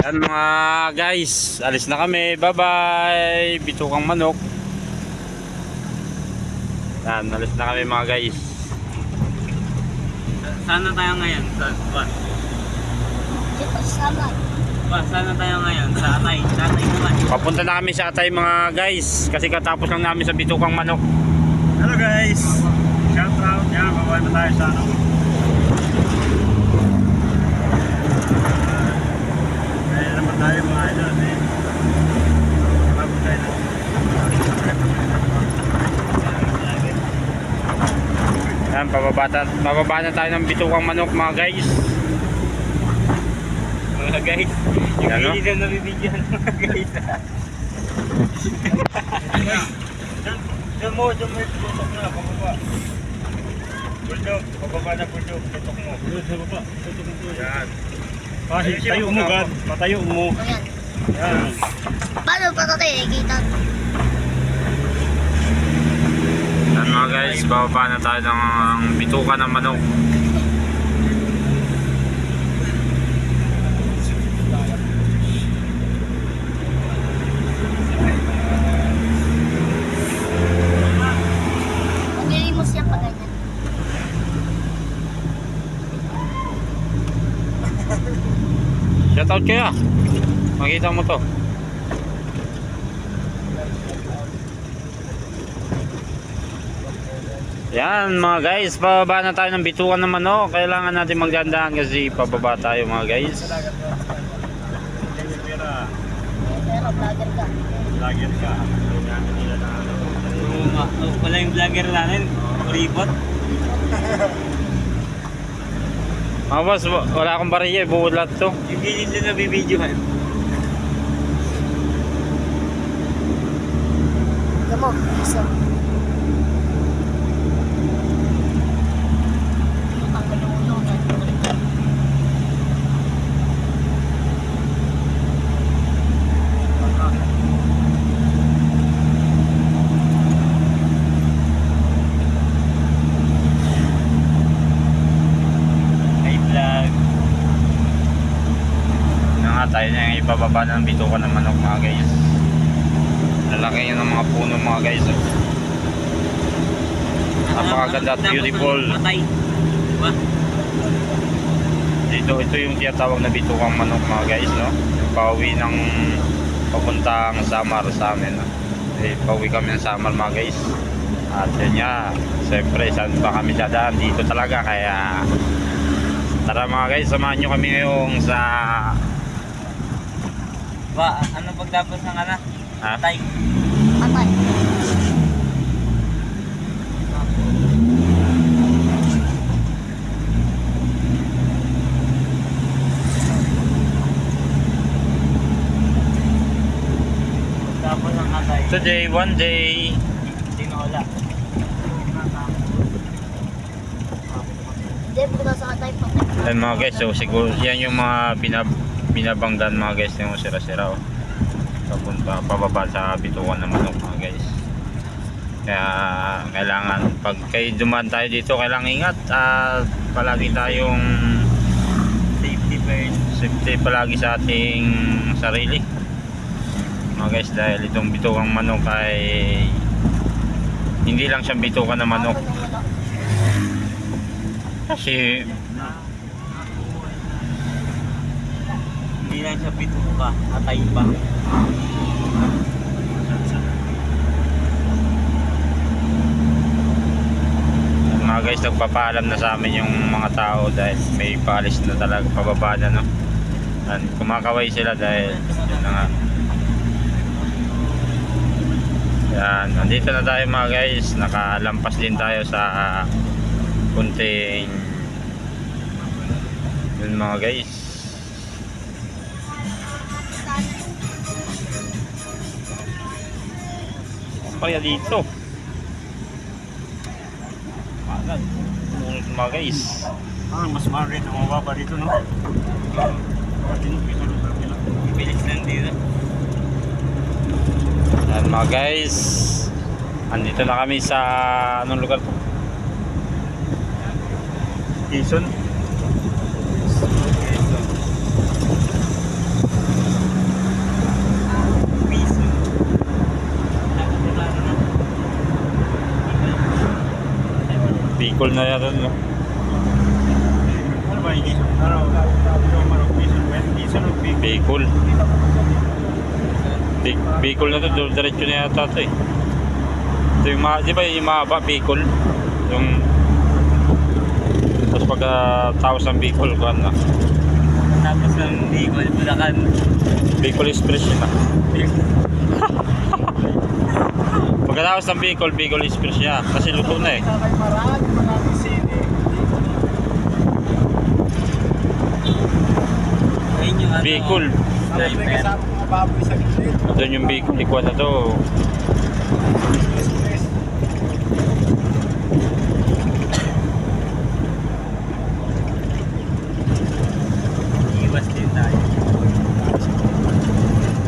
Yan mga guys, alis na kami. Bye bye. Bitukang manok. Yan, alis na kami mga guys. Saan na tayo ngayon? Dito sa Samay. Saan na tayo ngayon? Sa Atay. Sa Atay naman. Papunta na kami sa Atay mga guys. Kasi katapos lang namin sa bitukang manok. Hello guys! Shout out! Yan, babae na tayo sa ano. Kaya naman tayo mga idol eh. Bago tayo na. Yan, pababa na tayo ng bitukang manok mga guys. Mga guys. Yung Ano? hindi na nabibigyan mga guys. Diyan mo yung tutok na, pababa. Bulldog, pababa na bulldog, tutok mo. Pababa, tutok mo. Yan. Tayo mo, God. Patayo mo. Ayan. Yan. Paano pa natin nakikita? Yan mga guys, bababa na tayo ng bitukan ng manok. Maglilimos yan pa ganyan. Shoutout kaya. Makita mo to. Yan mga guys, pababa na tayo ng bitukan ng manok. Kailangan natin magdandahan kasi pababa tayo mga guys. Pero vlogger ka. Lagyan ka. Namin nila na ano. Wala yung vlogger natin. Ribot. Mga boss, wala akong bariya, buod lahat to. Yung gilid na nabibidyohan. Gamo, isa. Ang kanulong yan. Ay vlog. Na nga tayo na yung ibababa ng bitukan ng manok mga guys. Lalaki yun ng mga puno mga guys. Napakaganda at beautiful. Atay. Diba? Ito yung tinatawag na bitukang manok mga guys, no? Yung pauwi ng papuntang Samar sa amin, no? Eh, pauwi kami ng Samar mga guys. At yun nga, siyempre saan pa kami dadaan? Dito talaga, kaya tara mga guys, samahan nyo kami ngayong sa Ano pagtapos ng ano? ha? Atay. Patay. Pagtapos ng atay. Today, one day. Tinola. Hindi, pupunta sa katay patay. Ayun mga guys, so siguro yan yung mga binabanggan mga guys, yung sira-sira, oh. Papunta pababa sa bitukan ng manok mga guys. Kaya kailangan pag kayo dumaan tayo dito, kailangan ingat at palagi tayong safety palagi sa ating sarili mga guys, dahil itong bitukang manok ay hindi lang siyang bitukan ng manok kasi Hindi lang siya bituka. Atay pa. mga guys, nagpapaalam na sa amin yung mga tao dahil may paalis na talaga pababa na, no? And kumakaway sila dahil yun na nga. Yan, nandito na tayo mga guys, nakalampas din tayo sa kunting yun mga guys. Kaya dito mga guys. Mas maaari na mababa dito, no? Bilis lang dito. Yan mga guys, andito na kami sa anong lugar po? Quezon. Bicol na yan, no? Ano ba yung Quezon? Ano? Sabi ko manok Quezon. Quezon o Bicol? Bicol. Bicol na to, diretso na yata ito eh. Ito yung di ba yung mahaba, Bicol? Yung... Tapos pagka taos ng Bicol, kuhan na. Tapos ng Bicol, Bulacan. Bicol Express yun ah. Pagkatapos ng Bicol, Bicol Express niya. Kasi luto na eh. Kay maraming sili. Ayun yung ano. Bicol. Sniper. Kasama mga baboy sa gilid. Doon yung Bicol, ikuha na to.